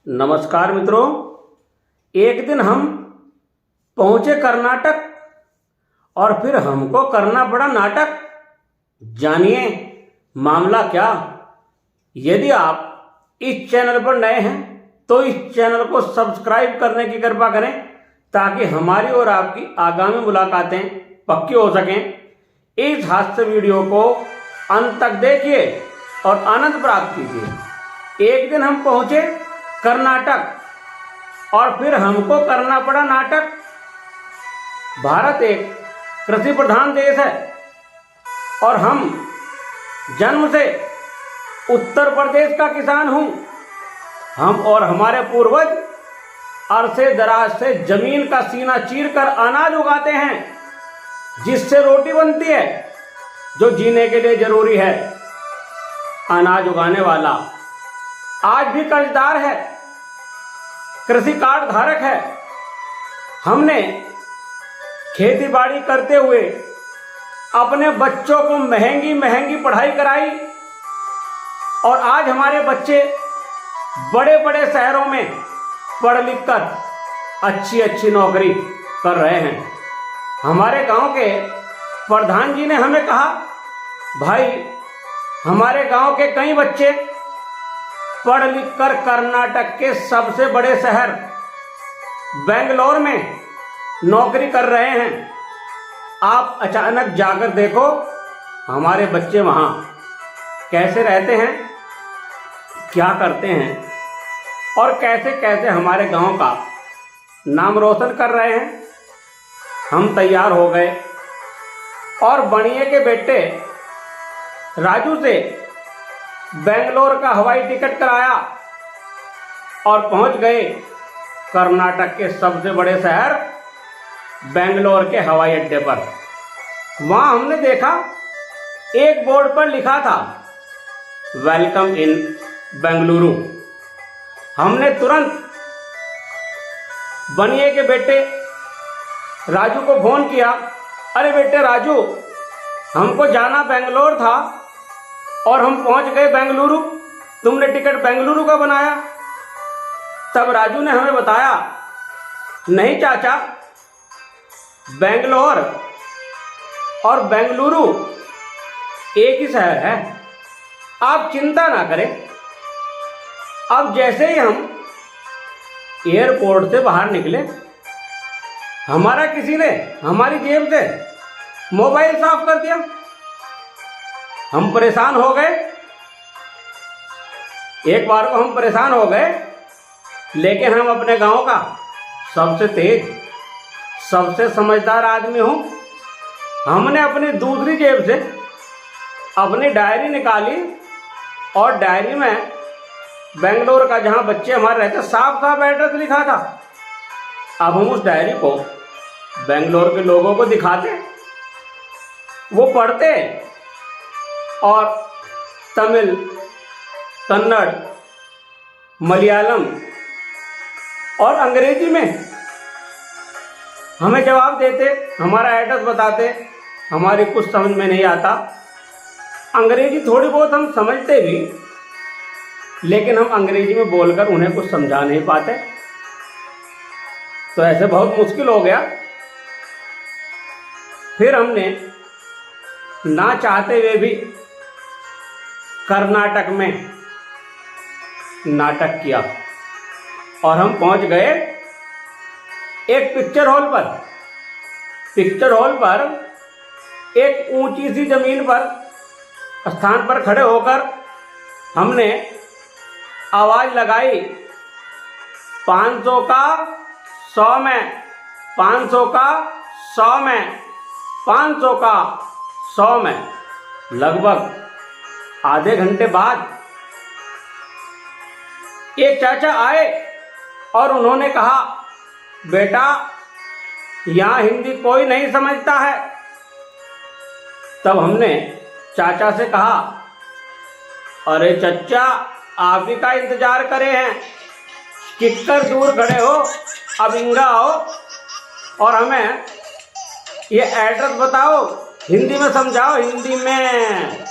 नमस्कार मित्रों। एक दिन हम पहुंचे कर्नाटक और फिर हमको करना पड़ा नाटक। जानिए मामला क्या। यदि आप इस चैनल पर नए हैं तो इस चैनल को सब्सक्राइब करने की कृपा करें ताकि हमारी और आपकी आगामी मुलाकातें पक्की हो सकें। इस हास्य वीडियो को अंत तक देखिए और आनंद प्राप्त कीजिए। एक दिन हम पहुंचे कर्नाटक और फिर हमको करना पड़ा नाटक। भारत एक कृषि प्रधान देश है और हम जन्म से उत्तर प्रदेश का किसान हूँ। हम और हमारे पूर्वज अरसे दराज से जमीन का सीना चीरकर अनाज उगाते हैं जिससे रोटी बनती है जो जीने के लिए जरूरी है। अनाज उगाने वाला आज भी कर्जदार है, कृषि कार्ड धारक है। हमने खेती बाड़ी करते हुए अपने बच्चों को महंगी महंगी पढ़ाई कराई और आज हमारे बच्चे बड़े बड़े शहरों में पढ़ लिख कर अच्छी अच्छी नौकरी कर रहे हैं। हमारे गांव के प्रधान जी ने हमें कहा, भाई हमारे गांव के कई बच्चे पढ़ लिख कर कर्नाटक के सबसे बड़े शहर बेंगलोर में नौकरी कर रहे हैं। आप अचानक जाकर देखो हमारे बच्चे वहाँ कैसे रहते हैं, क्या करते हैं और कैसे कैसे हमारे गांव का नाम रोशन कर रहे हैं। हम तैयार हो गए और बनिए के बेटे राजू से बेंगलोर का हवाई टिकट कराया और पहुंच गए कर्नाटक के सबसे बड़े शहर बेंगलोर के हवाई अड्डे पर। वहां हमने देखा एक बोर्ड पर लिखा था वेलकम इन बेंगलुरु। हमने तुरंत बनिए के बेटे राजू को फोन किया, अरे बेटे राजू, हमको जाना बेंगलोर था और हम पहुंच गए बेंगलुरु, तुमने टिकट बेंगलुरु का बनाया। तब राजू ने हमें बताया, नहीं चाचा, बेंगलोर और बेंगलुरु एक ही शहर है, आप चिंता ना करें। अब जैसे ही हम एयरपोर्ट से बाहर निकले, हमारा किसी ने हमारी जेब से मोबाइल साफ कर दिया। हम परेशान हो गए। एक बार को हम परेशान हो गए, लेकिन हम अपने गांव का सबसे तेज सबसे समझदार आदमी हूं। हमने अपनी दूसरी जेब से अपनी डायरी निकाली और डायरी में बेंगलोर का, जहां बच्चे हमारे रहते, साफ साफ एड्रेस लिखा था। अब हम उस डायरी को बेंगलोर के लोगों को दिखाते, वो पढ़ते और तमिल, कन्नड़, मलयालम और अंग्रेजी में हमें जवाब देते, हमारा एड्रेस बताते। हमारी कुछ समझ में नहीं आता अंग्रेजी, थोड़ी बहुत हम समझते भी, लेकिन हम अंग्रेजी में बोलकर उन्हें कुछ समझा नहीं पाते। तो ऐसे बहुत मुश्किल हो गया। फिर हमने ना चाहते हुए भी कर्नाटक में नाटक किया और हम पहुंच गए एक पिक्चर हॉल पर। पिक्चर हॉल पर एक ऊंची सी जमीन पर स्थान पर खड़े होकर हमने आवाज लगाई, 500 का 100 में, 500 का 100 में, 500 का 100 में। लगभग आधे घंटे बाद एक चाचा आए और उन्होंने कहा, बेटा यहाँ हिंदी कोई नहीं समझता है। तब हमने चाचा से कहा, अरे चच्चा, आप ही का इंतजार करे हैं, कितना दूर खड़े हो, अब इंगा आओ और हमें ये एड्रेस बताओ, हिंदी में समझाओ, हिंदी में।